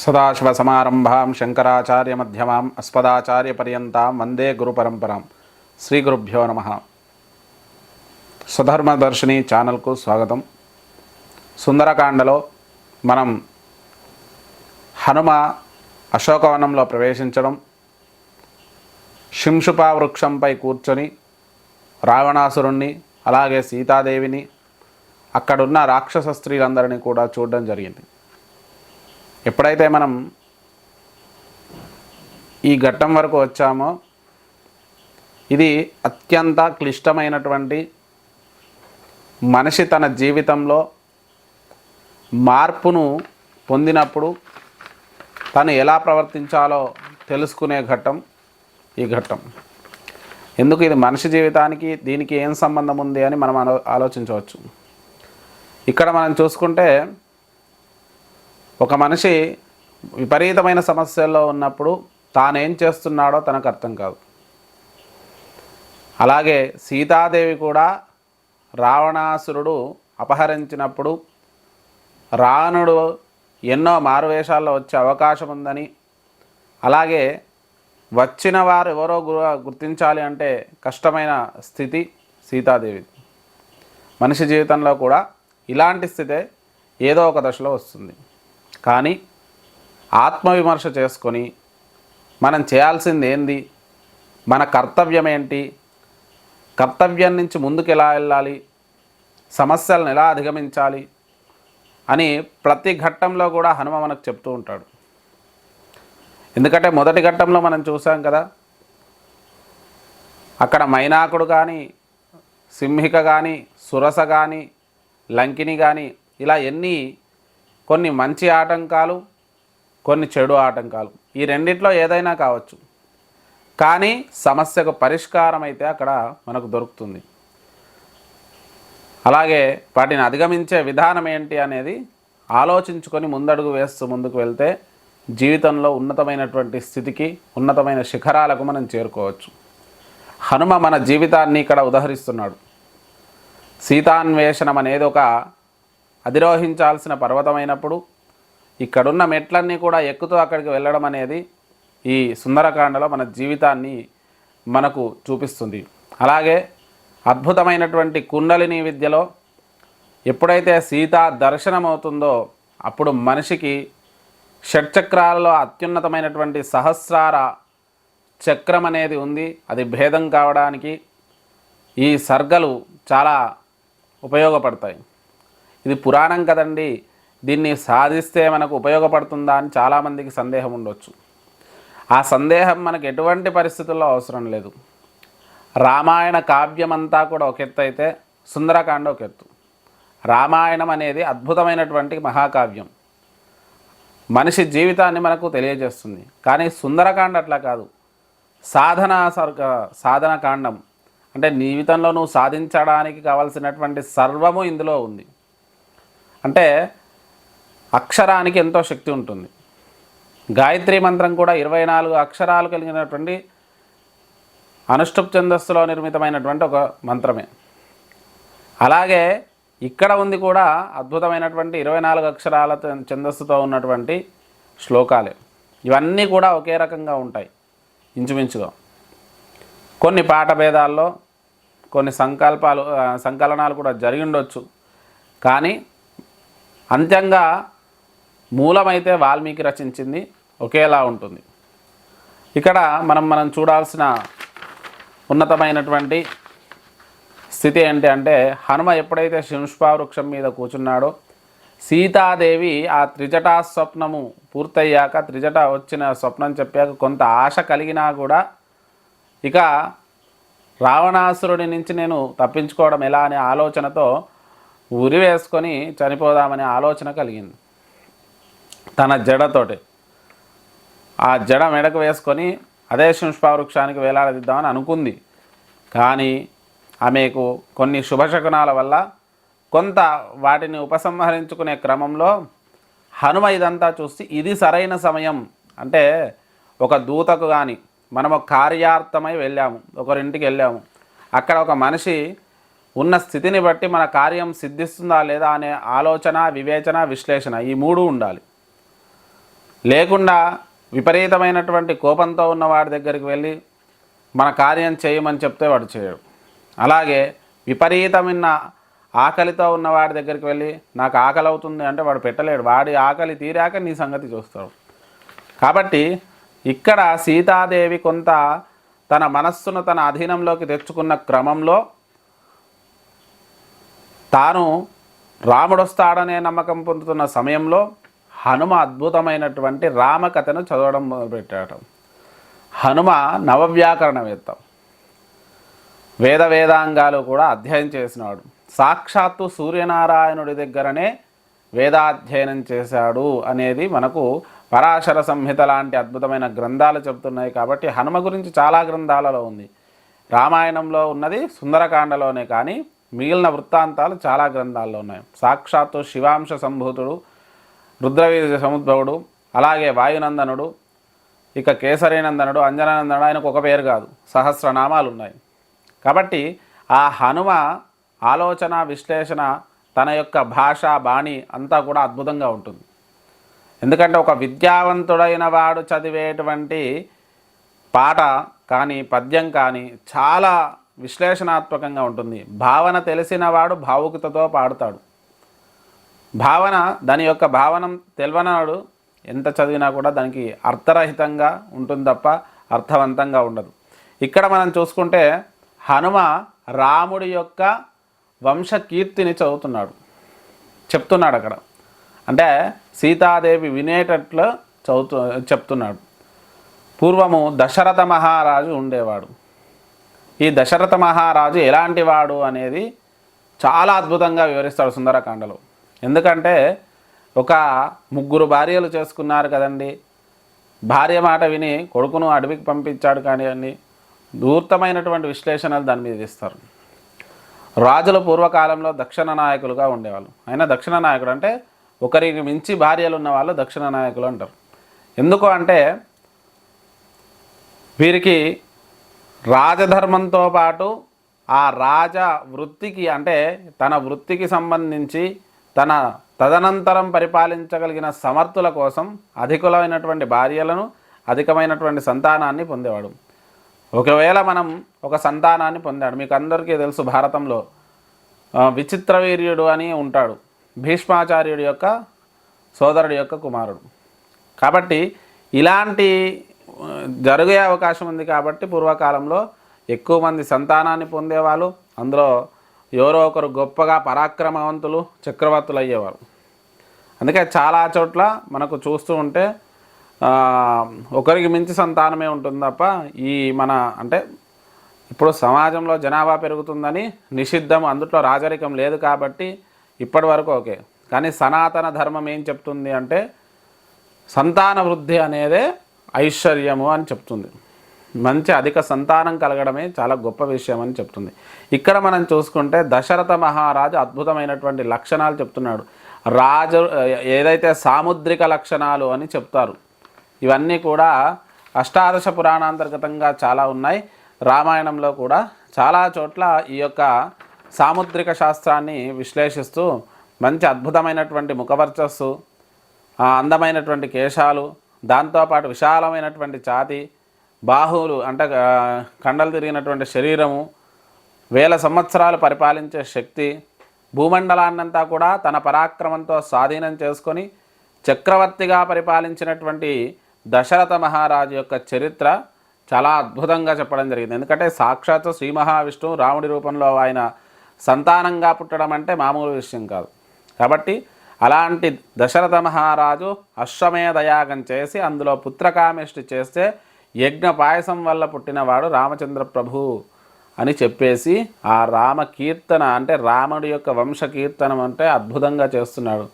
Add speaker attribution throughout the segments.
Speaker 1: సదాశివసమారంభాం శంకరాచార్యమధ్యమాం అస్మదాచార్యపర్యంతాం వందే గురుపరంపరాం. శ్రీ గురుభ్యో నమః. స్వధర్మదర్శిని ఛానల్కు స్వాగతం. సుందరకాండలో మనం హనుమ అశోకవనంలో ప్రవేశించడం, శింషుపా వృక్షంపై కూర్చొని రావణాసురుణ్ణి అలాగే సీతాదేవిని అక్కడున్న రాక్షస స్త్రీలందరినీ కూడా చూడడం జరిగింది. ఎప్పుడైతే మనం ఈ ఘట్టం వరకు వచ్చామో ఇది అత్యంత క్లిష్టమైనటువంటి, మనిషి తన జీవితంలో మార్పును పొందినప్పుడు తను ఎలా ప్రవర్తించాలో తెలుసుకునే ఘట్టం ఈ ఘట్టం. ఎందుకు ఇది మనిషి జీవితానికి దీనికి ఏం సంబంధం ఉంది అని మనం ఆలోచించవచ్చు. ఇక్కడ మనం చూసుకుంటే ఒక మనిషి విపరీతమైన సమస్యల్లో ఉన్నప్పుడు తానేం చేస్తున్నాడో తనకు అర్థం కాదు. అలాగే సీతాదేవి కూడా రావణాసురుడు అపహరించినప్పుడు రావణుడు ఎన్నో మారువేషాల్లో వచ్చే అవకాశం ఉందని, అలాగే వచ్చిన వారు ఎవరో గుర్తించాలి అంటే కష్టమైన స్థితి సీతాదేవి. మనిషి జీవితంలో కూడా ఇలాంటి స్థితే ఏదో ఒక దశలో వస్తుంది. కానీ ఆత్మవిమర్శ చేసుకొని మనం చేయాల్సింది ఏంది, మన కర్తవ్యం ఏంటి, కర్తవ్యం నుంచి ముందుకు ఎలా వెళ్ళాలి, సమస్యలను ఎలా అధిగమించాలి అని ప్రతి ఘట్టంలో కూడా హనుమ మనకు చెప్తూ ఉంటాడు. ఎందుకంటే మొదటి ఘట్టంలో మనం చూసాం కదా, అక్కడ మైనాకుడు కానీ, సింహిక కానీ, సురస కానీ, లంకిని కానీ ఇలా కొన్ని మంచి ఆటంకాలు, కొన్ని చెడు ఆటంకాలు, ఈ రెండిట్లో ఏదైనా కావచ్చు. కానీ సమస్యకు పరిష్కారం అయితే అక్కడ మనకు దొరుకుతుంది. అలాగే వాటిని అధిగమించే విధానం ఏంటి అనేది ఆలోచించుకొని ముందడుగు వేస్తూ ముందుకు వెళ్తే జీవితంలో ఉన్నతమైనటువంటి స్థితికి, ఉన్నతమైన శిఖరాలకు మనం చేరుకోవచ్చు. హనుమ మన జీవితాన్ని ఇక్కడ ఉదహరిస్తున్నాడు. సీతాన్వేషణం అనేది ఒక అధిరోహించాల్సిన పర్వతమైనప్పుడు ఇక్కడున్న మెట్లన్నీ కూడా ఎక్కుతూ అక్కడికి వెళ్ళడం అనేది ఈ సుందరకాండలో మన జీవితాన్ని మనకు చూపిస్తుంది. అలాగే అద్భుతమైనటువంటి కుండలిని విద్యలో ఎప్పుడైతే సీతా దర్శనం అవుతుందో అప్పుడు మనిషికి షట్చక్రాలలో అత్యున్నతమైనటువంటి సహస్రార చక్రం అనేది ఉంది. అది భేదం కావడానికి ఈ సర్గలు చాలా ఉపయోగపడతాయి. ఇది పురాణం కదండి, దీన్ని సాధిస్తే మనకు ఉపయోగపడుతుందా అని చాలామందికి సందేహం ఉండొచ్చు. ఆ సందేహం మనకు ఎటువంటి పరిస్థితుల్లో అవసరం లేదు. రామాయణ కావ్యమంతా కూడా ఒక ఎత్తు అయితే సుందరకాండ ఒక ఎత్తు. రామాయణం అనేది అద్భుతమైనటువంటి మహాకావ్యం, మనిషి జీవితాన్ని మనకు తెలియజేస్తుంది. కానీ సుందరకాండ అట్లా కాదు, సాధన కాండం. అంటే జీవితంలో నువ్వు సాధించడానికి కావలసినటువంటి సర్వము ఇందులో ఉంది. అంటే అక్షరానికి ఎంతో శక్తి ఉంటుంది. గాయత్రి మంత్రం కూడా 24 అక్షరాలు కలిగినటువంటి అనుష్టుప్ ఛందస్సులో నిర్మితమైనటువంటి ఒక మంత్రమే. అలాగే ఇక్కడ ఉంది కూడా అద్భుతమైనటువంటి 24 అక్షరాల ఛందస్సుతో ఉన్నటువంటి శ్లోకాలే. ఇవన్నీ కూడా ఒకే రకంగా ఉంటాయి ఇంచుమించుగా. కొన్ని పాఠ భేదాల్లో కొన్ని సంకలనాలు కూడా జరిగి ఉండొచ్చు. కానీ అంత్యంగా మూలమైతే వాల్మీకి రచించింది ఒకేలా ఉంటుంది. ఇక్కడ మనం చూడాల్సిన ఉన్నతమైనటువంటి స్థితి ఏంటి అంటే, హనుమ ఎప్పుడైతే శింషుపా వృక్షం మీద కూర్చున్నాడో సీతాదేవి ఆ త్రిజటా స్వప్నము పూర్తయ్యాక, త్రిజట వచ్చిన స్వప్నం చెప్పాక కొంత ఆశ కలిగినా కూడా ఇక రావణాసురుడి నుంచి నేను తప్పించుకోవడం ఎలా అనే ఆలోచనతో ఉరి వేసుకొని చనిపోదామనే ఆలోచన కలిగింది. తన జడతోటి ఆ జడ మెడకు వేసుకొని అదే శింషుపా వృక్షానికి వేలాడదిద్దామని అనుకుంది. కానీ ఆమెకు కొన్ని శుభశకునాల వల్ల కొంత వాటిని ఉపసంహరించుకునే క్రమంలో హనుమ ఇదంతా చూసి ఇది సరైన సమయం. అంటే ఒక దూతకు కానీ మనం ఒక కార్యార్థమై వెళ్ళాము, ఒకరింటికి వెళ్ళాము, అక్కడ ఒక మనిషి ఉన్న స్థితిని బట్టి మన కార్యం సిద్ధిస్తుందా లేదా అనే ఆలోచన, వివేచన, విశ్లేషణ ఈ మూడు ఉండాలి. లేకుండా విపరీతమైనటువంటి కోపంతో ఉన్న వాడి దగ్గరికి వెళ్ళి మన కార్యం చేయమని చెప్తే వాడు చేయడు. అలాగే విపరీతమైన ఆకలితో ఉన్న వాడి దగ్గరికి వెళ్ళి నాకు ఆకలి అవుతుంది అంటే వాడు పెట్టలేడు. వాడి ఆకలి తీరాక నీ సంగతి చూస్తాడు. కాబట్టి ఇక్కడ సీతాదేవి కొంత తన మనస్సును తన అధీనంలోకి తెచ్చుకున్న క్రమంలో తాను రాముడొస్తాడనే నమ్మకం పొందుతున్న సమయంలో హనుమ అద్భుతమైనటువంటి రామకథను చదవడం మొదలుపెట్టాడు. హనుమ నవవ్యాకరణవేత్త, వేదాంగాలు కూడా అధ్యయనం చేసినాడు. సాక్షాత్తు సూర్యనారాయణుడి దగ్గరనే వేదాధ్యయనం చేశాడు అనేది మనకు పరాశర సంహిత లాంటి అద్భుతమైన గ్రంథాలు చెబుతున్నాయి. కాబట్టి హనుమ గురించి చాలా గ్రంథాలలో ఉంది. రామాయణంలో ఉన్నది సుందరకాండలోనే, కానీ మిగిలిన వృత్తాంతాలు చాలా గ్రంథాల్లో ఉన్నాయి. సాక్షాత్తు శివాంశ సంభూతుడు, రుద్రవీర్య సముద్భవుడు, అలాగే వాయునందనుడు, ఇక కేసరీనందనుడు, అంజనానందనుడు, ఆయనకు ఒక పేరు కాదు, సహస్రనామాలు ఉన్నాయి. కాబట్టి ఆ హనుమ ఆలోచన విశ్లేషణ, తన యొక్క భాష బాణి అంతా కూడా అద్భుతంగా ఉంటుంది. ఎందుకంటే ఒక విద్యావంతుడైన వాడు చదివేటువంటి పాట కానీ పద్యం కానీ చాలా విశ్లేషణాత్మకంగా ఉంటుంది. భావన తెలిసిన వాడు భావుకతతో పాడుతాడు. భావన, దాని యొక్క భావనం తెలియనాడు ఎంత చదివినా కూడా దానికి అర్థరహితంగా ఉంటుంది తప్ప అర్థవంతంగా ఉండదు. ఇక్కడ మనం చూసుకుంటే హనుమ రాముడి యొక్క వంశకీర్తిని చెప్తున్నాడు అక్కడ. అంటే సీతాదేవి వినేటట్లు చెప్తున్నాడు. పూర్వము దశరథ మహారాజు ఉండేవాడు. ఈ దశరథ మహారాజు ఎలాంటి వాడు అనేది చాలా అద్భుతంగా వివరిస్తాడు సుందరకాండలో. ఎందుకంటే ఒక 3 భార్యలు చేసుకున్నారు కదండి. భార్య మాట విని కొడుకును అడవికి పంపించాడు కానీ అన్ని దూర్తమైనటువంటి విశ్లేషణలు దాని మీద ఇస్తారు. రాజులు పూర్వకాలంలో దక్షిణ నాయకులుగా ఉండేవాళ్ళు. అయినా దక్షిణ నాయకుడు అంటే ఒకరికి మించి భార్యలు ఉన్న వాళ్ళు దక్షిణ నాయకులు అంటారు. ఎందుకు అంటే వీరికి రాజధర్మంతో పాటు ఆ రాజ వృత్తికి, అంటే తన వృత్తికి సంబంధించి తన తదనంతరం పరిపాలించగలిగిన సమర్థుల కోసం అధికులైనటువంటి భార్యలను, అధికమైనటువంటి సంతానాన్ని పొందేవాడు. ఒకవేళ మనం ఒక సంతానాన్ని పొందాడు, మీకు అందరికీ తెలుసు భారతంలో విచిత్రవీర్యుడు అని ఉంటాడు, భీష్మాచార్యుడి యొక్క సోదరుడి యొక్క కుమారుడు. కాబట్టి ఇలాంటి జరిగే అవకాశం ఉంది. కాబట్టి పూర్వకాలంలో ఎక్కువ మంది సంతానాన్ని పొందేవాళ్ళు. అందులో ఎవరో ఒకరు గొప్పగా పరాక్రమవంతులు, చక్రవర్తులు అయ్యేవారు. అందుకే చాలా చోట్ల మనకు చూస్తూ ఉంటే ఒకరికి మించి సంతానమే ఉంటుంది తప్ప ఈ అంటే ఇప్పుడు సమాజంలో జనాభా పెరుగుతుందని నిషిద్ధం, అందుట్లో రాజరికం లేదు కాబట్టి ఇప్పటి వరకు ఓకే. కానీ సనాతన ధర్మం ఏం చెప్తుంది అంటే సంతాన వృద్ధి అనేదే ఐశ్వర్యము అని చెప్తుంది. మంచి అధిక సంతానం కలగడమే చాలా గొప్ప విషయం అని చెప్తుంది. ఇక్కడ మనం చూసుకుంటే దశరథ మహారాజు అద్భుతమైనటువంటి లక్షణాలు చెప్తున్నాడు. రాజు ఏదైతే సాముద్రిక లక్షణాలు అని చెప్తారు, ఇవన్నీ కూడా అష్టాదశ పురాణాంతర్గతంగా చాలా ఉన్నాయి. రామాయణంలో కూడా చాలా చోట్ల ఈ యొక్క సాముద్రిక శాస్త్రాన్ని విశ్లేషిస్తూ మంచి అద్భుతమైనటువంటి ముఖవర్చస్సు, అందమైనటువంటి కేశాలు, దాంతోపాటు విశాలమైనటువంటి ఛాతి, బాహువులు అంటే కండలు తిరిగినటువంటి శరీరము, 1000 సంవత్సరాలు పరిపాలించే శక్తి, భూమండలాన్నంతా కూడా తన పరాక్రమంతో స్వాధీనం చేసుకొని చక్రవర్తిగా పరిపాలించినటువంటి దశరథ మహారాజు యొక్క చరిత్ర చాలా అద్భుతంగా చెప్పడం జరిగింది. ఎందుకంటే సాక్షాత్తు శ్రీ మహావిష్ణువు రాముడి రూపంలో ఆయన సంతానంగా పుట్టడం అంటే మామూలు విషయం కాదు. కాబట్టి అలాంటి దశరథ మహారాజు అశ్వమేధయాగం చేసి అందులో పుత్రకామేష్టి చేస్తే యజ్ఞ పాయసం వల్ల పుట్టినవాడు రామచంద్ర ప్రభు అని చెప్పేసి ఆ రామ కీర్తన అంటే రాముడి యొక్క వంశ కీర్తనం అంటే అద్భుతంగా చేస్తున్నాడు.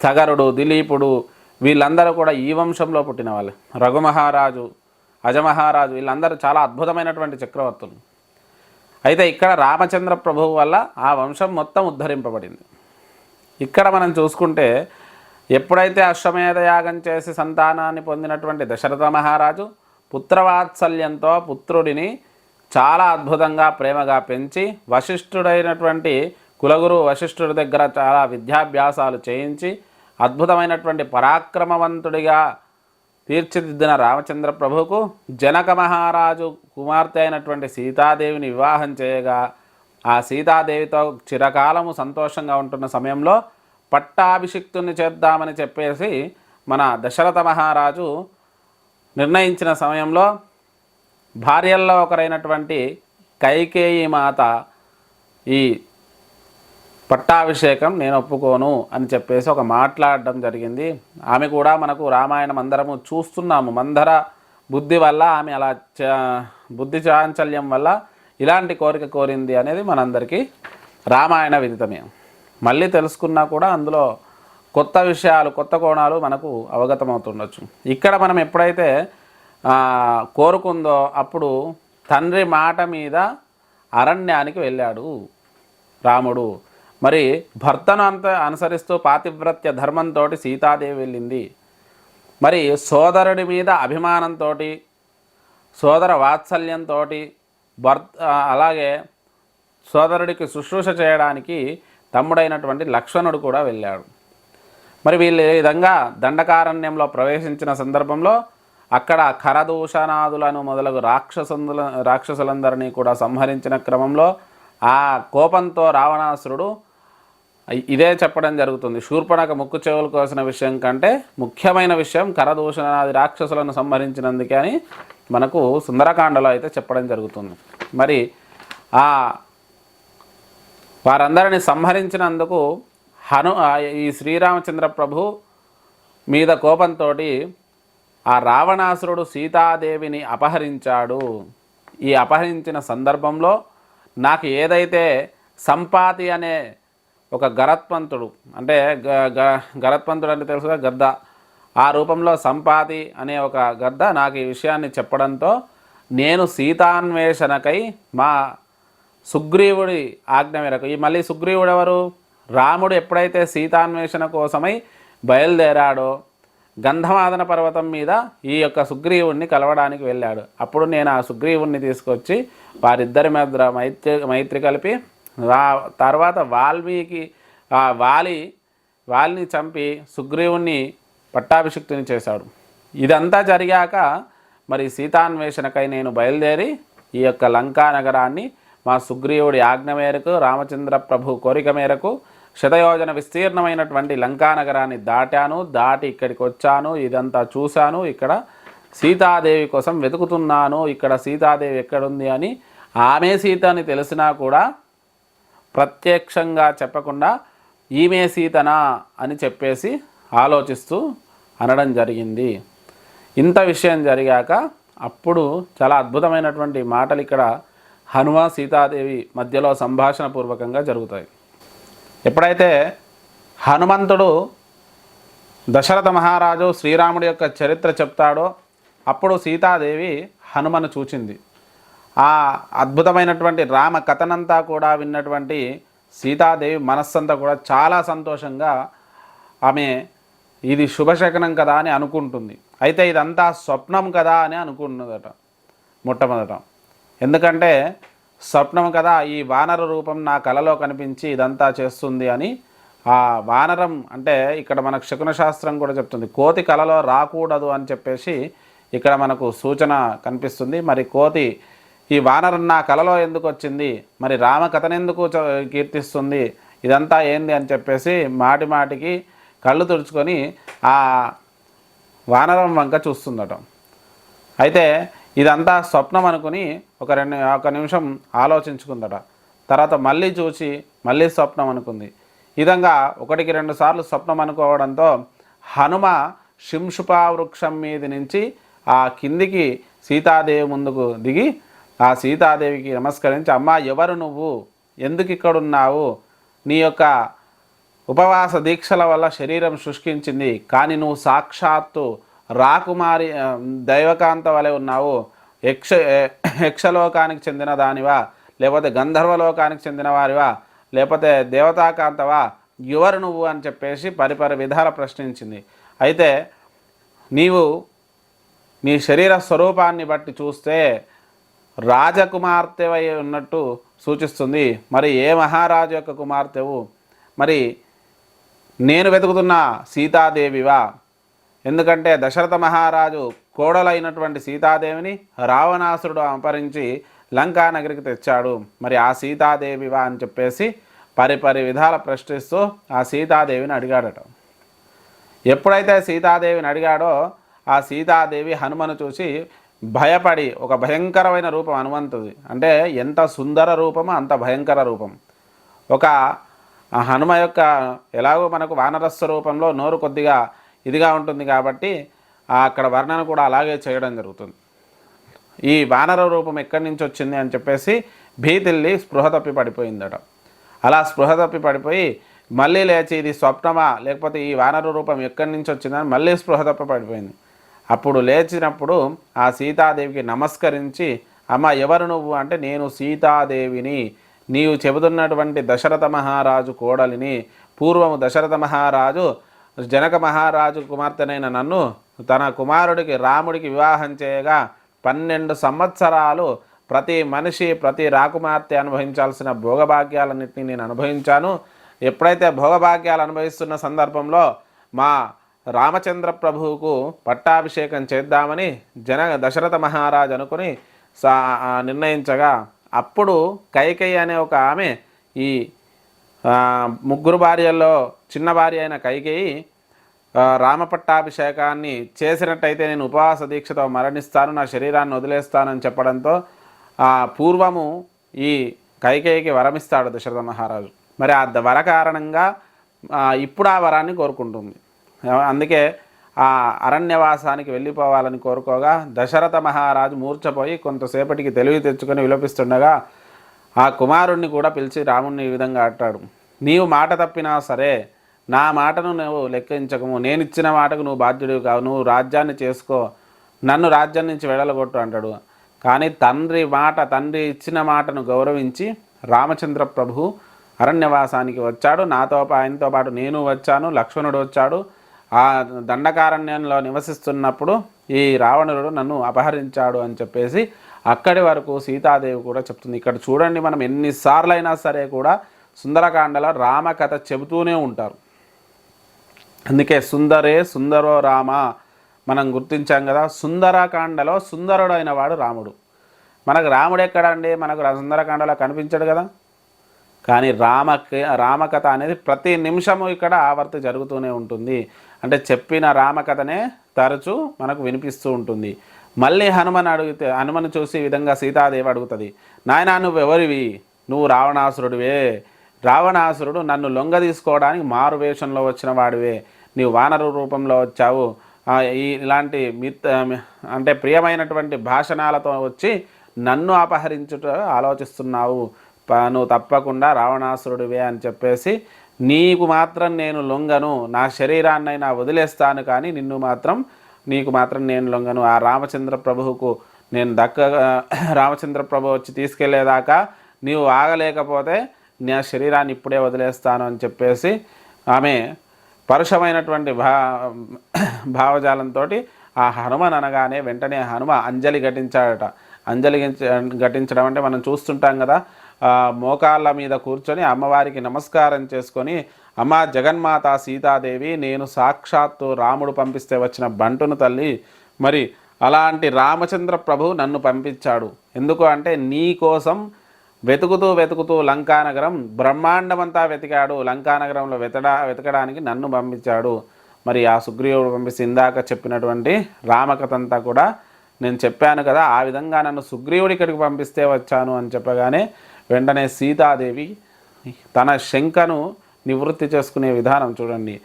Speaker 1: సగరుడు, దిలీపుడు వీళ్ళందరూ కూడా ఈ వంశంలో పుట్టిన వాళ్ళే. రఘుమహారాజు, అజమహారాజు వీళ్ళందరూ చాలా అద్భుతమైనటువంటి చక్రవర్తులు. అయితే ఇక్కడ రామచంద్ర ప్రభువు వల్ల ఆ వంశం మొత్తం ఉద్ధరింపబడింది. ఇక్కడ మనం చూసుకుంటే ఎప్పుడైతే అశ్వమేధ యాగం చేసి సంతానాన్ని పొందినటువంటి దశరథ మహారాజు పుత్రవాత్సల్యంతో పుత్రుడిని చాలా అద్భుతంగా ప్రేమగా పెంచి వశిష్ఠుడైనటువంటి కులగురు వశిష్ఠుడి దగ్గర చాలా విద్యాభ్యాసాలు చేయించి అద్భుతమైనటువంటి పరాక్రమవంతుడిగా తీర్చిదిద్దిన రామచంద్ర ప్రభువుకు జనక మహారాజు కుమార్తె అయినటువంటి సీతాదేవిని వివాహం చేయగా ఆ సీతాదేవితో చిరకాలము సంతోషంగా ఉంటున్న సమయంలో పట్టాభిషిక్తుని చేద్దామని చెప్పేసి మన దశరథ మహారాజు నిర్ణయించిన సమయంలో భార్యల్లో ఒకరైనటువంటి కైకేయి మాత ఈ పట్టాభిషేకం నేను ఒప్పుకోను అని చెప్పేసి ఒక మాట్లాడడం జరిగింది. ఆమె కూడా మనకు రామాయణం అందరము చూస్తున్నాము. మందర బుద్ధి వల్ల ఆమె అలా బుద్ధి చాంచల్యం వల్ల ఇలాంటి కోరిక కోరింది అనేది మనందరికీ రామాయణ విదితమే. మళ్ళీ తెలుసుకున్నా కూడా అందులో కొత్త విషయాలు కొత్త కోణాలు మనకు అవగతమవుతుండొచ్చు. ఇక్కడ మనం ఎప్పుడైతే కోరుకుందో అప్పుడు తండ్రి మాట మీద అరణ్యానికి వెళ్ళాడు రాముడు. మరి భర్తను అనుసరిస్తూ పాతివ్రత్య ధర్మంతో సీతాదేవి వెళ్ళింది. మరి సోదరుడి మీద అభిమానంతో సోదర వాత్సల్యంతో అలాగే సోదరుడికి శుశ్రూష చేయడానికి తమ్ముడైనటువంటి లక్ష్మణుడు కూడా వెళ్ళాడు. మరి వీళ్ళు ఈ విధంగా దండకారణ్యంలో ప్రవేశించిన సందర్భంలో అక్కడ ఖరదూషణాదులను మొదలగు రాక్షసులందరినీ కూడా సంహరించిన క్రమంలో ఆ కోపంతో రావణాసురుడు ఇదే చెప్పడం జరుగుతుంది. శూర్పణఖ ముక్కు చెవులు కోసిన విషయం కంటే ముఖ్యమైన విషయం ఖరదూషణాది రాక్షసులను సంహరించినందుకే అని మనకు సుందరకాండలో అయితే చెప్పడం జరుగుతుంది. మరి వారందరిని సంహరించినందుకు ఈ శ్రీరామచంద్ర ప్రభు మీద కోపంతో ఆ రావణాసురుడు సీతాదేవిని అపహరించాడు. ఈ అపహరించిన సందర్భంలో నాకు ఏదైతే సంపాతి అనే ఒక గరత్మంతుడు అంటే గరత్మంతుడు అంటే తెలుసుగా గద్ద, ఆ రూపంలో సంపాతి అనే ఒక గద్ద నాకు ఈ విషయాన్ని చెప్పడంతో నేను సీతాన్వేషణకై మా సుగ్రీవుడి ఆజ్ఞ మేరకు మళ్ళీ సుగ్రీవుడు ఎవరు? రాముడు ఎప్పుడైతే సీతాన్వేషణ కోసమై బయలుదేరాడో గంధమాదన పర్వతం మీద ఈ యొక్క సుగ్రీవుణ్ణి కలవడానికి వెళ్ళాడు. అప్పుడు నేను ఆ సుగ్రీవుణ్ణి తీసుకొచ్చి వారిద్దరి మధ్య మైత్రి కలిపి తర్వాత వాలిని చంపి సుగ్రీవుణ్ణి పట్టాభిషిక్తుని చేశాడు. ఇదంతా జరిగాక మరి సీతాన్వేషణకై నేను బయలుదేరి ఈ యొక్క లంకా నగరాన్ని మా సుగ్రీవుడి ఆజ్ఞ మేరకు రామచంద్ర ప్రభు కోరిక మేరకు శతయోజన విస్తీర్ణమైనటువంటి లంకా నగరాన్ని దాటి ఇక్కడికి వచ్చాను. ఇదంతా చూశాను. ఇక్కడ సీతాదేవి కోసం వెతుకుతున్నాను. ఇక్కడ సీతాదేవి ఎక్కడుంది అని ఆమె సీత అని తెలిసినా కూడా ప్రత్యక్షంగా చెప్పకుండా ఈమె సీతనా అని చెప్పేసి ఆలోచిస్తూ అనడం జరిగింది. ఇంత విషయం జరిగాక అప్పుడు చాలా అద్భుతమైనటువంటి మాటలు ఇక్కడ హనుమ సీతాదేవి మధ్యలో సంభాషణ పూర్వకంగా జరుగుతాయి. ఎప్పుడైతే హనుమంతుడు దశరథ మహారాజు శ్రీరాముడి యొక్క చరిత్ర చెప్తాడో అప్పుడు సీతాదేవి హనుమను చూచింది. ఆ అద్భుతమైనటువంటి రామ కథనంతా కూడా విన్నటువంటి సీతాదేవి మనస్సంతా కూడా చాలా సంతోషంగా ఆమె ఇది శుభశకనం కదా అని అనుకుంటుంది. అయితే ఇదంతా స్వప్నం కదా అని అనుకున్నదట మొట్టమొదట. ఎందుకంటే స్వప్నం కదా, ఈ వానర రూపం నా కలలో కనిపించి ఇదంతా చేస్తుంది అని. ఆ వానరం అంటే ఇక్కడ మనకు శకున శాస్త్రం కూడా చెప్తుంది, కోతి కలలో రాకూడదు అని చెప్పేసి ఇక్కడ మనకు సూచన కనిపిస్తుంది. మరి కోతి ఈ వానరం నా కలలో ఎందుకు వచ్చింది, మరి రామకథను ఎందుకు కీర్తిస్తుంది, ఇదంతా ఏంది అని చెప్పేసి మాటికి కళ్ళు తుడుచుకొని ఆ వానరం వంక చూస్తుందట. అయితే ఇదంతా స్వప్నం అనుకుని ఒక నిమిషం ఆలోచించుకుందట. తర్వాత మళ్ళీ చూసి మళ్ళీ స్వప్నం అనుకుంది. ఈ విధంగా 1-2 సార్లు స్వప్నం అనుకోవడంతో హనుమ శింషుపా వృక్షం మీద నుంచి ఆ కిందికి సీతాదేవి ముందుకు దిగి ఆ సీతాదేవికి నమస్కరించి, అమ్మా ఎవరు నువ్వు, ఎందుకు ఇక్కడున్నావు, నీ యొక్క ఉపవాస దీక్షల వల్ల శరీరం శుష్కించింది, కానీ నువ్వు సాక్షాత్తు రాకుమారి దైవకాంత వలె ఉన్నావు, యక్షలోకానికి చెందిన దానివా, లేకపోతే గంధర్వలోకానికి చెందిన వారివా, లేకపోతే దేవతాకాంతవా, ఎవరు నువ్వు అని చెప్పేసి పరిపరి విధాల ప్రశ్నించింది. అయితే నీవు నీ శరీర స్వరూపాన్ని బట్టి చూస్తే రాజకుమార్తెవై ఉన్నట్టు సూచిస్తుంది. మరి ఏ మహారాజు యొక్క కుమార్తెవు, మరి నేను వెతుకుతున్న సీతాదేవివా, ఎందుకంటే దశరథ మహారాజు కోడలైనటువంటి సీతాదేవిని రావణాసురుడు అపహరించి లంకా నగరికి తెచ్చాడు. మరి ఆ సీతాదేవివా అని చెప్పేసి పరిపరి విధాల ప్రశ్నిస్తూ ఆ సీతాదేవిని అడిగాడట. ఎప్పుడైతే సీతాదేవిని అడిగాడో ఆ సీతాదేవి హనుమను చూసి భయపడి, ఒక భయంకరమైన రూపం హనుమంతుది, అంటే ఎంత సుందర రూపమో అంత భయంకర రూపం. ఒక హనుమ యొక్క ఎలాగో మనకు వానరస్వ రూపంలో నోరు కొద్దిగా ఇదిగా ఉంటుంది కాబట్టి అక్కడ వర్ణన కూడా అలాగే చేయడం జరుగుతుంది. ఈ వానర రూపం ఎక్కడి నుంచి వచ్చింది అని చెప్పేసి భీతిల్లి స్పృహ తప్పి పడిపోయిందట. అలా స్పృహ తప్పి పడిపోయి మళ్ళీ లేచి ఇది స్వప్నమా లేకపోతే ఈ వానర రూపం ఎక్కడి నుంచి వచ్చిందని మళ్ళీ స్పృహ తప్పి పడిపోయింది. అప్పుడు లేచినప్పుడు ఆ సీతాదేవికి నమస్కరించి, అమ్మ ఎవరు నువ్వు అంటే, నేను సీతాదేవిని, నీవు చెబుతున్నటువంటి దశరథ మహారాజు కోడలిని. పూర్వము దశరథ మహారాజు జనక మహారాజు కుమార్తెనైన నన్ను తన కుమారుడికి రాముడికి వివాహం చేయగా 12 సంవత్సరాలు ప్రతి మనిషి ప్రతి రాకుమార్తె అనుభవించాల్సిన భోగభాగ్యాలన్నింటినీ నేను అనుభవించాను. ఎప్పుడైతే భోగభాగ్యాలు అనుభవిస్తున్న సందర్భంలో మా రామచంద్ర ప్రభువుకు పట్టాభిషేకం చేద్దామని దశరథ మహారాజు అనుకుని నిర్ణయించగా, అప్పుడు కైకేయి అనే ఒక ఆమె ఈ 3 భార్యల్లో చిన్న భార్య అయిన కైకేయి రామపట్టాభిషేకాన్ని చేసినట్టయితే నేను ఉపవాస దీక్షతో మరణిస్తాను, నా శరీరాన్ని వదిలేస్తానని చెప్పడంతో పూర్వము ఈ కైకేయికి వరమిస్తాడు దశరథ మహారాజు. మరి ఆ వర కారణంగా ఇప్పుడు ఆ వరాన్ని కోరుకుంటుంది. అందుకే ఆ అరణ్యవాసానికి వెళ్ళిపోవాలని కోరుకోగా దశరథ మహారాజు మూర్ఛపోయి కొంతసేపటికి తెలివి తెచ్చుకొని విలపిస్తుండగా ఆ కుమారుణ్ణి కూడా పిలిచి రాముణ్ణి ఈ విధంగా అంటాడు, నీవు మాట తప్పినా సరే నా మాటను నువ్వు లెక్కించకము, నేను ఇచ్చిన మాటకు నువ్వు బాధ్యుడివి కావు, నువ్వు రాజ్యాన్ని చేసుకో, నన్ను రాజ్యం నుంచి వెడలగొట్టు అంటాడు. కానీ తండ్రి ఇచ్చిన మాటను గౌరవించి రామచంద్ర ప్రభు అరణ్యవాసానికి వచ్చాడు. ఆయనతో పాటు నేను వచ్చాను, లక్ష్మణుడు వచ్చాడు. ఆ దండకారణ్యంలో నివసిస్తున్నప్పుడు ఈ రావణుడు నన్ను అపహరించాడు అని చెప్పేసి అక్కడి వరకు సీతాదేవి కూడా చెప్తుంది. ఇక్కడ చూడండి, మనం ఎన్నిసార్లైనా సరే కూడా సుందరకాండలో రామకథ చెబుతూనే ఉంటారు. అందుకే సుందరో రామ మనం గుర్తించాం కదా. సుందరకాండలో సుందరుడు అయిన వాడు రాముడు. మనకు రాముడు ఎక్కడండి, మనకు సుందరకాండలో కనిపించడు కదా. కానీ రామకథ అనేది ప్రతి నిమిషము ఇక్కడ ఆవర్తి జరుగుతూనే ఉంటుంది. అంటే చెప్పిన రామకథనే తరచూ మనకు వినిపిస్తూ ఉంటుంది. మళ్ళీ హనుమను చూసి ఈ విధంగా సీతాదేవి అడుగుతుంది, నాయనా నువ్వెవరివి? నువ్వు రావణాసురుడివే. రావణాసురుడు నన్ను లొంగ తీసుకోవడానికి మారు వేషంలో వచ్చిన వాడివే. నీవు వానర రూపంలో వచ్చావు. ఇలాంటి అంటే ప్రియమైనటువంటి భాషణాలతో వచ్చి నన్ను అపహరించుట ఆలోచిస్తున్నావు. నువ్వు తప్పకుండా రావణాసురుడివే అని చెప్పేసి నీకు మాత్రం నేను లొంగను, నా శరీరాన్నైనా వదిలేస్తాను, కానీ నీకు మాత్రం నేను లొంగను. ఆ రామచంద్ర ప్రభువుకు నేను రామచంద్ర ప్రభు వచ్చి తీసుకెళ్లేదాకా నీవు ఆగలేకపోతే నా శరీరాన్ని ఇప్పుడే వదిలేస్తాను అని చెప్పేసి ఆమె పరుషమైనటువంటి భావజాలంతో ఆ హనుమన్ అనగానే వెంటనే హనుమ అంజలి ఘటించాడట. అంజలి ఘటించడం అంటే మనం చూస్తుంటాం కదా, మోకాళ్ళ మీద కూర్చొని అమ్మవారికి నమస్కారం చేసుకొని, అమ్మ జగన్మాత సీతాదేవి, నేను సాక్షాత్తు రాముడు పంపిస్తే వచ్చిన బంటును తల్లి, మరి అలాంటి రామచంద్ర ప్రభు నన్ను పంపించాడు. ఎందుకు అంటే నీ కోసం వెతుకుతూ లంకానగరం బ్రహ్మాండమంతా వెతికాడు. లంకానగరంలో వెతకడానికి నన్ను పంపించాడు. మరి ఆ సుగ్రీవుడు పంపిస్తే ఇందాక చెప్పినటువంటి రామకథ అంతా కూడా నేను చెప్పాను కదా, ఆ విధంగా నన్ను సుగ్రీవుడి ఇక్కడికి పంపిస్తే వచ్చాను అని చెప్పగానే వెంటనే సీతాదేవి తన శంకను నివృత్తి చేసుకునే విధానం చూడండి.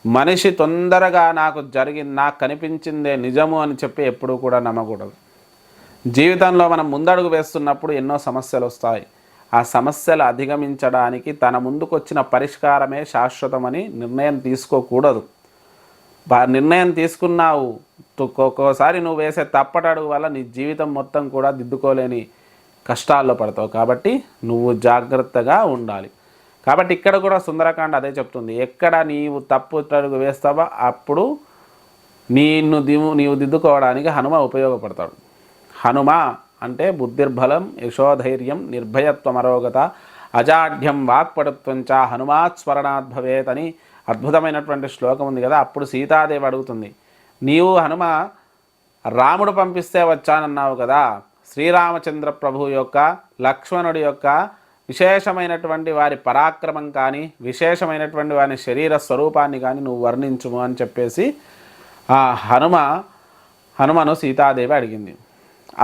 Speaker 1: మనిషి తొందరగా నాకు కనిపించిందే నిజము అని చెప్పి ఎప్పుడూ కూడా నమ్మకూడదు. జీవితంలో మనం ముందడుగు వేస్తున్నప్పుడు ఎన్నో సమస్యలు వస్తాయి. ఆ సమస్యలు అధిగమించడానికి తన ముందుకు వచ్చిన పరిష్కారమే శాశ్వతమని నిర్ణయం తీసుకోకూడదు. నిర్ణయం తీసుకున్నావు, ఒక్కోసారి నువ్వు వేసే తప్పటడుగు వల్ల నీ జీవితం మొత్తం కూడా దిద్దుకోలేని కష్టాల్లో పడతావు. కాబట్టి నువ్వు జాగ్రత్తగా ఉండాలి. కాబట్టి ఇక్కడ కూడా సుందరకాండ అదే చెప్తుంది. ఎక్కడ నీవు తప్పుటడుగు వేస్తావో అప్పుడు నీవు దిద్దుకోవడానికి హనుమ ఉపయోగపడతాడు. హనుమ అంటే బుద్ధిర్బలం, యశోధైర్యం, నిర్భయత్వమరోగత, అజాఢ్యం, వాక్పటుత్వంచ హనుమాత్ స్మరణాత్ భవేత్ అని అద్భుతమైనటువంటి శ్లోకం ఉంది కదా. అప్పుడు సీతాదేవి అడుగుతుంది, నీవు హనుమ రాముడు పంపిస్తే వచ్చానన్నావు కదా, శ్రీరామచంద్ర ప్రభు యొక్క లక్ష్మణుడి యొక్క విశేషమైనటువంటి వారి పరాక్రమం కానీ విశేషమైనటువంటి వారి శరీర స్వరూపాన్ని కానీ నువ్వు వర్ణించుము అని చెప్పేసి ఆ హనుమను సీతాదేవి అడిగింది.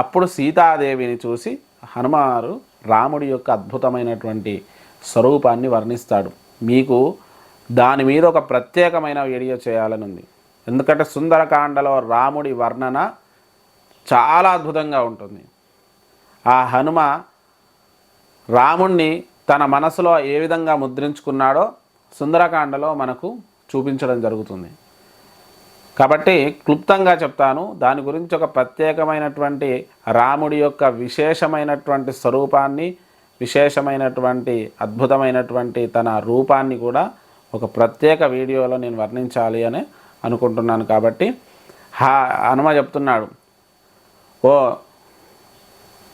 Speaker 1: అప్పుడు సీతాదేవిని చూసి హనుమారు రాముడి యొక్క అద్భుతమైనటువంటి స్వరూపాన్ని వర్ణిస్తాడు. మీకు దాని మీద ఒక ప్రత్యేకమైన వీడియో చేయాలని ఉంది. ఎందుకంటే సుందరకాండలో రాముడి వర్ణన చాలా అద్భుతంగా ఉంటుంది. ఆ హనుమ రాముణ్ణి తన మనసులో ఏ విధంగా ముద్రించుకున్నాడో సుందరకాండలో మనకు చూపించడం జరుగుతుంది. కాబట్టి క్లుప్తంగా చెప్తాను. దాని గురించి ఒక ప్రత్యేకమైనటువంటి రాముడి యొక్క విశేషమైనటువంటి స్వరూపాన్ని, విశేషమైనటువంటి అద్భుతమైనటువంటి తన రూపాన్ని కూడా ఒక ప్రత్యేక వీడియోలో నేను వర్ణించాలి అని అనుకుంటున్నాను. కాబట్టి హనుమ చెప్తున్నాడు, ఓ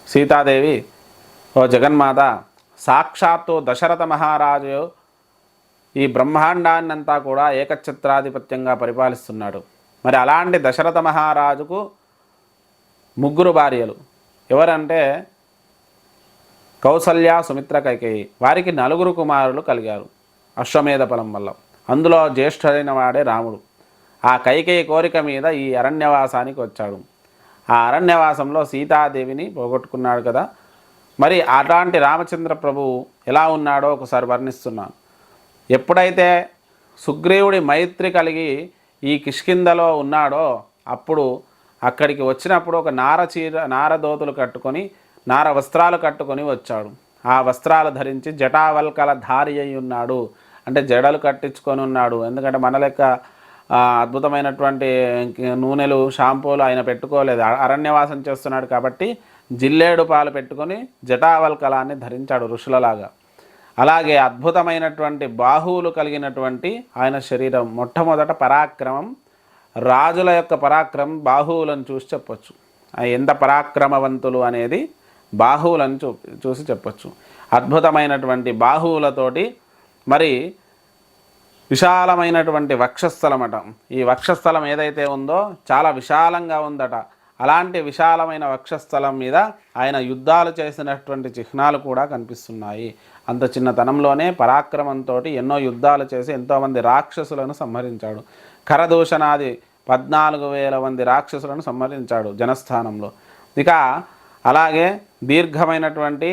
Speaker 1: సీతాదేవి, ఓ జగన్మాత, సాక్షాత్తు దశరథ మహారాజు ఈ బ్రహ్మాండాన్నంతా కూడా ఏకఛత్రాధిపత్యంగా పరిపాలిస్తున్నాడు. మరి అలాంటి దశరథ మహారాజుకు 3 భార్యలు. ఎవరంటే కౌసల్య, సుమిత్ర, కైకేయి. వారికి 4 కుమారులు కలిగారు అశ్వమేధ ఫలం వల్ల. అందులో జ్యేష్ఠుడైన వాడే రాముడు. ఆ కైకేయి కోరిక మీద ఈ అరణ్యవాసానికి వచ్చాడు. ఆ అరణ్యవాసంలో సీతాదేవిని పోగొట్టుకున్నాడు కదా. మరి అలాంటి రామచంద్ర ప్రభువు ఎలా ఉన్నాడో ఒకసారి వర్ణిస్తున్నాను. ఎప్పుడైతే సుగ్రీవుడి మైత్రి కలిగి ఈ కిష్కింధలో ఉన్నాడో అప్పుడు అక్కడికి వచ్చినప్పుడు ఒక నారదోతులు కట్టుకొని, నార వస్త్రాలు కట్టుకొని వచ్చాడు. ఆ వస్త్రాలు ధరించి జటావల్కల ధారి అయి ఉన్నాడు. అంటే జడలు కట్టించుకొని ఉన్నాడు. ఎందుకంటే మన లెక్క అద్భుతమైనటువంటి నూనెలు, షాంపూలు ఆయన పెట్టుకోలేదు. అరణ్యవాసం చేస్తున్నాడు కాబట్టి జిల్లేడు పాలు పెట్టుకొని జటావల్కలాన్ని ధరించాడు ఋషులలాగా. అలాగే అద్భుతమైనటువంటి బాహువులు కలిగినటువంటి ఆయన శరీరం. మొట్టమొదట పరాక్రమం, రాజుల యొక్క పరాక్రమం బాహువులను చూసి చెప్పొచ్చు. ఎంత పరాక్రమవంతులు అనేది బాహువులను చూసి చెప్పొచ్చు. అద్భుతమైనటువంటి బాహువులతోటి మరి విశాలమైనటువంటి వక్షస్థలం అట. ఈ వక్షస్థలం ఏదైతే ఉందో చాలా విశాలంగా ఉందట. అలాంటి విశాలమైన వక్షస్థలం మీద ఆయన యుద్ధాలు చేసినటువంటి చిహ్నాలు కూడా కనిపిస్తున్నాయి. అంత చిన్నతనంలోనే పరాక్రమంతో ఎన్నో యుద్ధాలు చేసి ఎంతోమంది రాక్షసులను సంహరించాడు. ఖరదూషణాది 14,000 మంది రాక్షసులను సంహరించాడు జనస్థానంలో. ఇక అలాగే దీర్ఘమైనటువంటి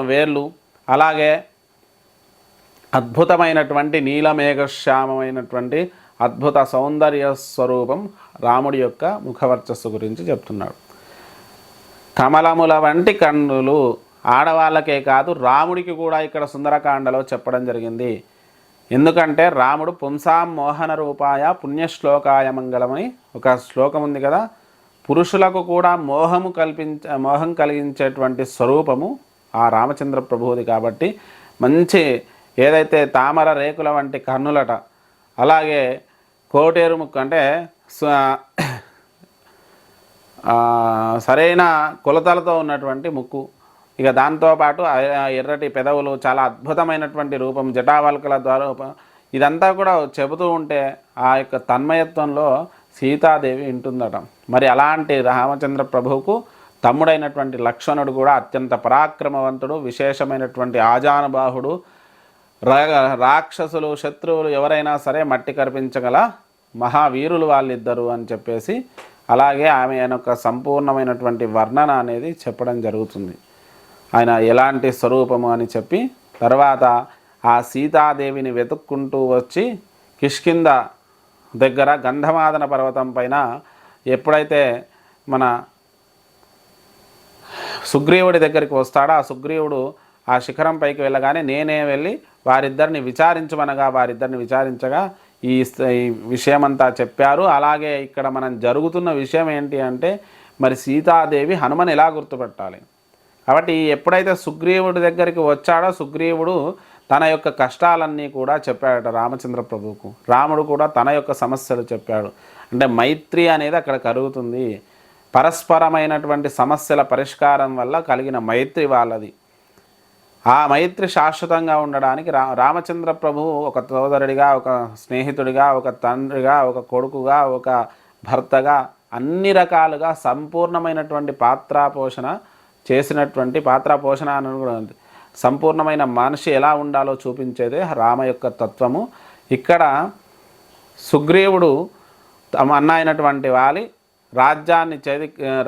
Speaker 1: వేర్లు, అలాగే అద్భుతమైనటువంటి నీలమేఘశ్యామమైనటువంటి అద్భుత సౌందర్య స్వరూపం రాముడి యొక్క ముఖవర్చస్సు గురించి చెప్తున్నాడు. కమలముల వంటి కన్నులు, ఆడవాళ్ళకే కాదు రాముడికి కూడా ఇక్కడ సుందరకాండలో చెప్పడం జరిగింది. ఎందుకంటే రాముడు పుంసాం మోహన రూపాయ పుణ్యశ్లోకాయ మంగళమని ఒక శ్లోకం ఉంది కదా. పురుషులకు కూడా మోహం కలిగించేటువంటి స్వరూపము ఆ రామచంద్ర ప్రభువుది. కాబట్టి మంచి ఏదైతే తామర రేకుల వంటి కన్నులట, అలాగే కోటేరు ముక్కు అంటే సరైన కొలతలతో ఉన్నటువంటి ముక్కు, ఇక దాంతోపాటు ఎర్రటి పెదవులు, చాలా అద్భుతమైనటువంటి రూపం, జటావల్కల ద్వారా ఇదంతా కూడా చెబుతూ ఉంటే ఆ యొక్క తన్మయత్వంలో సీతాదేవి వింటుందట. మరి అలాంటి రామచంద్ర ప్రభువుకు తమ్ముడైనటువంటి లక్ష్మణుడు కూడా అత్యంత పరాక్రమవంతుడు, విశేషమైనటువంటి ఆజానుబాహుడు. రాక్షసులు, శత్రువులు ఎవరైనా సరే మట్టి కరిపించగల మహావీరులు వాళ్ళిద్దరు అని చెప్పేసి అలాగే ఆమె యొక్క సంపూర్ణమైనటువంటి వర్ణన అనేది చెప్పడం జరుగుతుంది. ఆయన ఎలాంటి స్వరూపము అని చెప్పి తర్వాత ఆ సీతాదేవిని వెతుక్కుంటూ వచ్చి కిష్కింధ దగ్గర గంధమాదన పర్వతం పైన ఎప్పుడైతే మన సుగ్రీవుడి దగ్గరికి వస్తాడో ఆ సుగ్రీవుడు ఆ శిఖరం పైకి వెళ్ళగానే నేనే వెళ్ళి వారిద్దరిని విచారించగా ఈ విషయమంతా చెప్పారు. అలాగే ఇక్కడ మనం జరుగుతున్న విషయం ఏంటి అంటే మరి సీతాదేవి హనుమని ఎలా గుర్తుపెట్టాలి. కాబట్టి ఎప్పుడైతే సుగ్రీవుడి దగ్గరికి వచ్చాడో సుగ్రీవుడు తన యొక్క కష్టాలన్నీ కూడా చెప్పాడట రామచంద్ర ప్రభువుకు. రాముడు కూడా తన యొక్క సమస్యలు చెప్పాడు. అంటే మైత్రి అనేది అక్కడ కలుగుతుంది. పరస్పరమైనటువంటి సమస్యల పరిష్కారం వల్ల కలిగిన మైత్రి వాళ్ళది. ఆ మైత్రి శాశ్వతంగా ఉండడానికి రామచంద్ర ప్రభువు ఒక సోదరుడిగా, ఒక స్నేహితుడిగా, ఒక తండ్రిగా, ఒక కొడుకుగా, ఒక భర్తగా అన్ని రకాలుగా సంపూర్ణమైనటువంటి పాత్రాపోషణ చేసినటువంటి పాత్రాపోషణ అని కూడా ఉంది. సంపూర్ణమైన మనిషి ఎలా ఉండాలో చూపించేదే రామ యొక్క తత్వము. ఇక్కడ సుగ్రీవుడు తమ అన్న అయినటువంటి వాలి రాజ్యాన్ని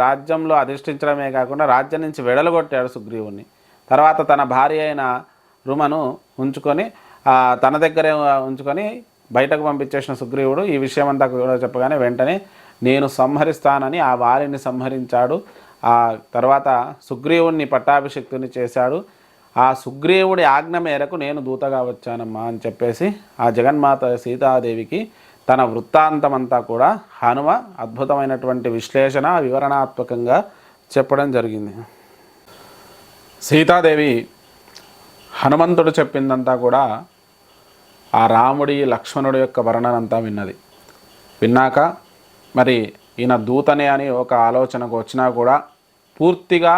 Speaker 1: రాజ్యంలో అధిష్ఠించడమే కాకుండా రాజ్యం నుంచి వెడలగొట్టాడు సుగ్రీవుని. తర్వాత తన భార్య అయిన రుమను ఉంచుకొని తన దగ్గరే ఉంచుకొని బయటకు పంపించేసిన సుగ్రీవుడు ఈ విషయం అంతా కూడా చెప్పగానే వెంటనే నేను సంహరిస్తానని ఆ వాలిని సంహరించాడు. ఆ తర్వాత సుగ్రీవుణ్ణి పట్టాభిషిక్తుని చేశాడు. ఆ సుగ్రీవుడి ఆజ్ఞ మేరకు నేను దూతగా వచ్చానమ్మా అని చెప్పేసి ఆ జగన్మాత సీతాదేవికి తన వృత్తాంతమంతా కూడా హనుమ అద్భుతమైనటువంటి విశ్లేషణ వివరణాత్మకంగా చెప్పడం జరిగింది. సీతాదేవి హనుమంతుడు చెప్పిందంతా కూడా ఆ రాముడి లక్ష్మణుడి యొక్క వర్ణనంతా విన్నది. విన్నాక మరి ఈయన దూతనే అని ఒక ఆలోచనకు వచ్చినా కూడా పూర్తిగా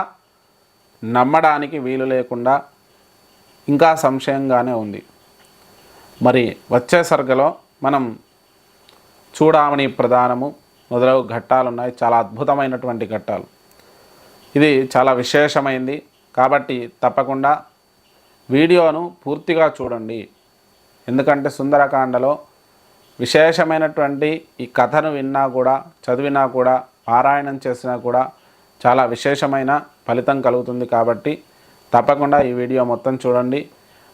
Speaker 1: నమ్మడానికి వీలు లేకుండా ఇంకా సంశయంగానే ఉంది. మరి వచ్చే సర్గలో మనం చూడామణి ప్రధానము మొదలగు ఘట్టాలు ఉన్నాయి. చాలా అద్భుతమైనటువంటి ఘట్టాలు. ఇది చాలా విశేషమైంది కాబట్టి తప్పకుండా వీడియోను పూర్తిగా చూడండి. ఎందుకంటే సుందరకాండలో విశేషమైనటువంటి ఈ కథను విన్నా కూడా, చదివినా కూడా, పారాయణం చేసినా కూడా చాలా విశేషమైన ఫలితం కలుగుతుంది. కాబట్టి తప్పకుండా ఈ వీడియో మొత్తం చూడండి.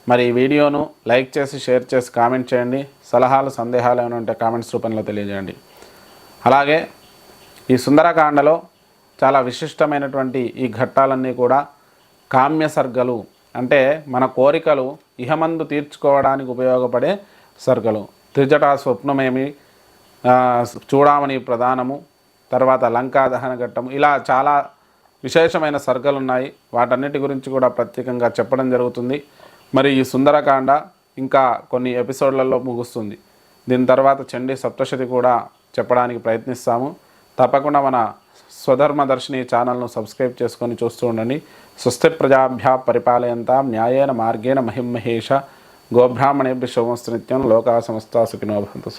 Speaker 1: మరి ఈ వీడియోను లైక్ చేసి, షేర్ చేసి, కామెంట్ చేయండి. సలహాలు, సందేహాలు ఏమైనా ఉంటే కామెంట్స్ రూపంలో తెలియజేయండి. అలాగే ఈ సుందరకాండలో చాలా విశిష్టమైనటువంటి ఈ ఘట్టాలన్నీ కూడా కామ్య సర్గలు, అంటే మన కోరికలు ఇహమందు తీర్చుకోవడానికి ఉపయోగపడే సర్గలు. త్రిజట స్వప్నమేమి, చూడామణి ప్రధానము, తర్వాత లంకా దహన ఘట్టము, ఇలా చాలా విశేషమైన సర్గలు ఉన్నాయి. వాటన్నిటి గురించి కూడా ప్రత్యేకంగా చెప్పడం జరుగుతుంది. మరి ఈ సుందరకాండ ఇంకా కొన్ని ఎపిసోడ్లలో ముగుస్తుంది. దీని తర్వాత చండీ సప్తశతి కూడా చెప్పడానికి ప్రయత్నిస్తాము. తప్పకుండా మన స్వధర్మదర్శిని ఛానల్ను సబ్స్క్రైబ్ చేసుకొని చూస్తూ ఉండండి. స్వస్తి ప్రజాభ్యా పరిపాలయంతాం న్యాయేన మార్గేణ మహిమహేష గోబ్రాహ్మణేభ్య శుభమస్తు నిత్యం లోకా సమస్తా సుఖినో భవంతు.